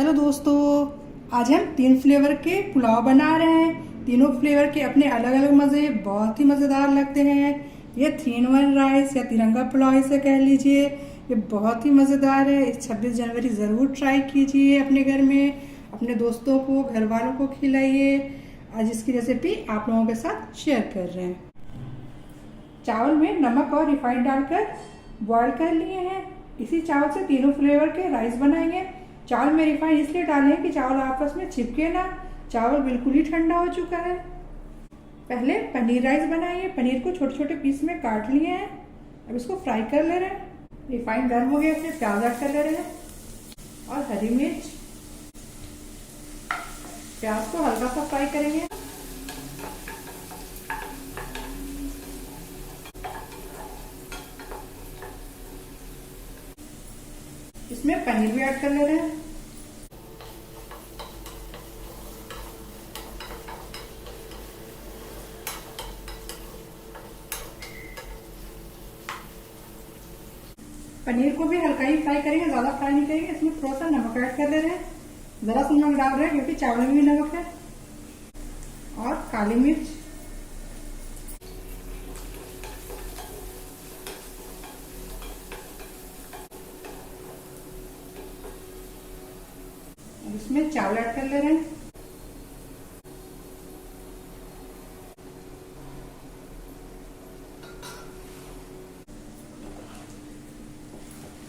Hello दोस्तों, आज हम 3 फ्लेवर के पुलाव बना रहे हैं। तीनों फ्लेवर के अपने अलग अलग मजे, बहुत ही मजेदार लगते हैं। ये 3-in-1 राइस या तिरंगा पुलाव इसे कह लीजिए, ये बहुत ही मजेदार है। इस 26 जनवरी जरूर ट्राई कीजिए अपने घर में, अपने दोस्तों को, घर वालों को खिलाइए। आज इसकी रेसिपी आप लोगों के साथ शेयर कर रहे हैं। चावल में नमक और रिफाइंड डालकर बॉईल कर लिए हैं। इसी चावल से तीनों फ्लेवर के राइस बनाएंगे। चावल में रिफाइंड इसलिए डाले हैं कि चावल आपस में चिपके ना। चावल बिल्कुल ही ठंडा हो चुका है। पहले पनीर राइस बनाएंगे। पनीर को छोटे छोटे पीस में काट लिए हैं। अब इसको फ्राई कर ले रहे हैं। रिफाइंड गर्म हो गया, इसमें प्याज ऐड कर ले रहे हैं और हरी मिर्च। प्याज को हल्का सा फ्राई करेंगे। इसमें पनीर भी ऐड कर ले रहे हैं। पनीर को भी हल्का ही फ्राई करेंगे, ज्यादा फ्राई नहीं करेंगे। इसमें थोड़ा सा नमक ऐड कर ले रहे हैं। जरा सा नमक डाल रहे हैं क्योंकि चावल में भी नमक है। और काली मिर्च, इसमें चावल ऐड कर ले रहे हैं।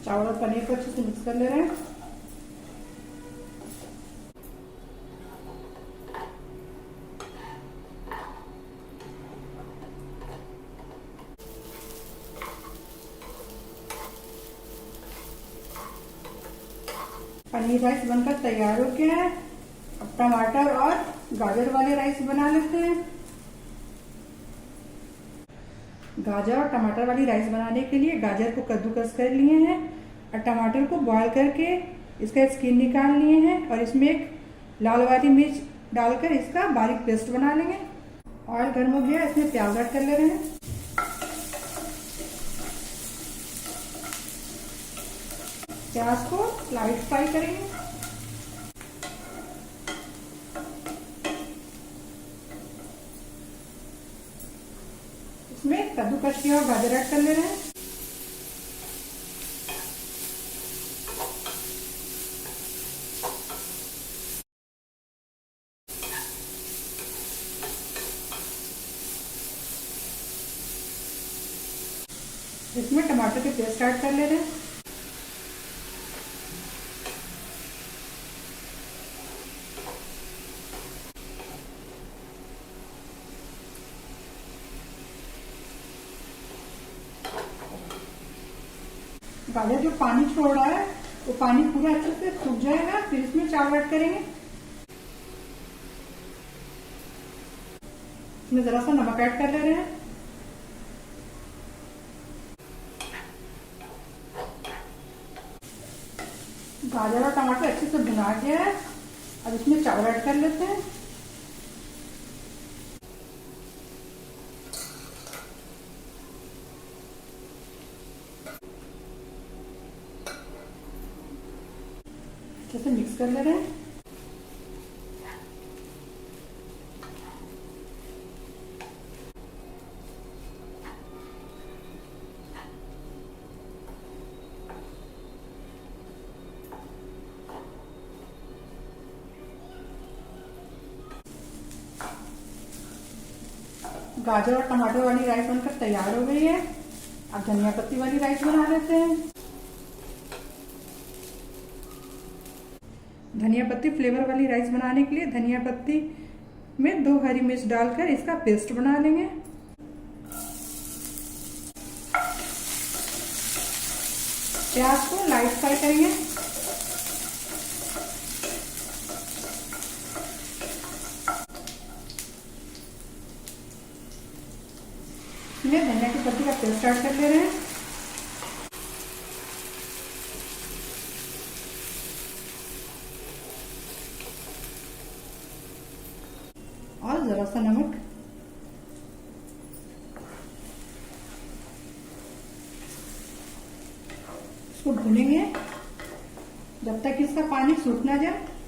चावल और पनीर को अच्छे से मिक्स कर ले रहे हैं। पनीर राइस बनकर तैयार हो गया है। अब टमाटर और गाजर वाले राइस बना लेते हैं। गाजर और टमाटर वाली राइस बनाने के लिए गाजर को कद्दूकस कर लिए हैं और टमाटर को बॉईल करके इसका स्किन निकाल लिए हैं। और इसमें एक लाल वाली मिर्च डालकर इसका बारीक पेस्ट बना लेंगे। ऑयल गर्म हो गया, इसमें प्याज ऐड कर ले रहे हैं। प्याज को लाइट फ्राई करेंगे। इसमें कद्दूकस किया हुआ गाजर ऐड कर ले रहे हैं। इसमें टमाटर के पेस्ट ऐड कर ले रहे हैं। गाजर जो पानी छोड़ रहा है वो पानी पूरा अच्छे से सूख जाएगा। फिर इसमें चावल ऐड करेंगे। इसमें जरा सा नमक ऐड कर ले रहे हैं। गाजर और टमाटर अच्छे से भुना गया है। अब इसमें चावल ऐड कर लेते हैं। अच्छे से मिक्स कर ले रहे हैं। गाजर और टमाटर वाली राइस बनकर तैयार हो गई है। अब धनिया पत्ती वाली राइस बना लेते हैं। धनिया पत्ती फ्लेवर वाली राइस बनाने के लिए धनिया पत्ती में 2 हरी मिर्च डालकर इसका पेस्ट बना लेंगे। प्याज को लाइट फ्राई करेंगे। इसमें धनिया की पत्ती का पेस्ट ऐड कर ले रहे हैं। और जरा सा नमक। इसको भूनेंगे जब तक इसका पानी सूख ना जाए।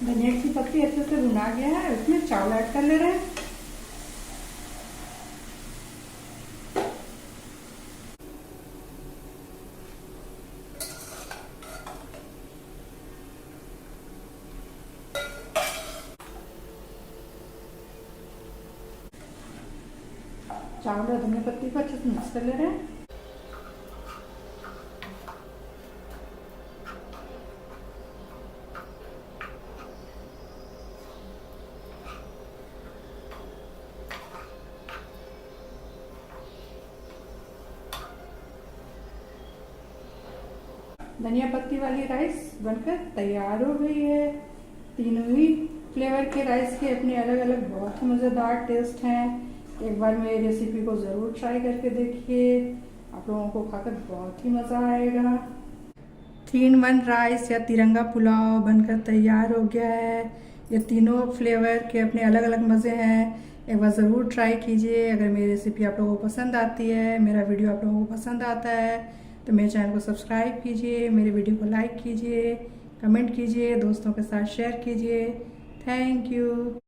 धनिया की पत्ती अच्छे से भुना गया है, इसमें चावल ऐड कर ले रहे हैं। चावल और धनिया पत्ती को अच्छे से मिक्स कर ले रहे हैं। धनिया पत्ती वाली राइस बनकर तैयार हो गई है। तीनों ही फ्लेवर के राइस के अपने अलग अलग बहुत ही मज़ेदार टेस्ट हैं। एक बार मेरी रेसिपी को ज़रूर ट्राई करके देखिए, आप लोगों को खाकर बहुत ही मज़ा आएगा। 3-in-1 राइस या तिरंगा पुलाव बनकर तैयार हो गया है। ये तीनों फ्लेवर के अपने अलग अलग मज़े हैं, एक बार ज़रूर ट्राई कीजिए। अगर मेरी रेसिपी आप लोगों को पसंद आती है, मेरा वीडियो आप लोगों को पसंद आता है, तो मेरे चैनल को सब्सक्राइब कीजिए, मेरे वीडियो को लाइक कीजिए, कमेंट कीजिए, दोस्तों के साथ शेयर कीजिए। Thank you.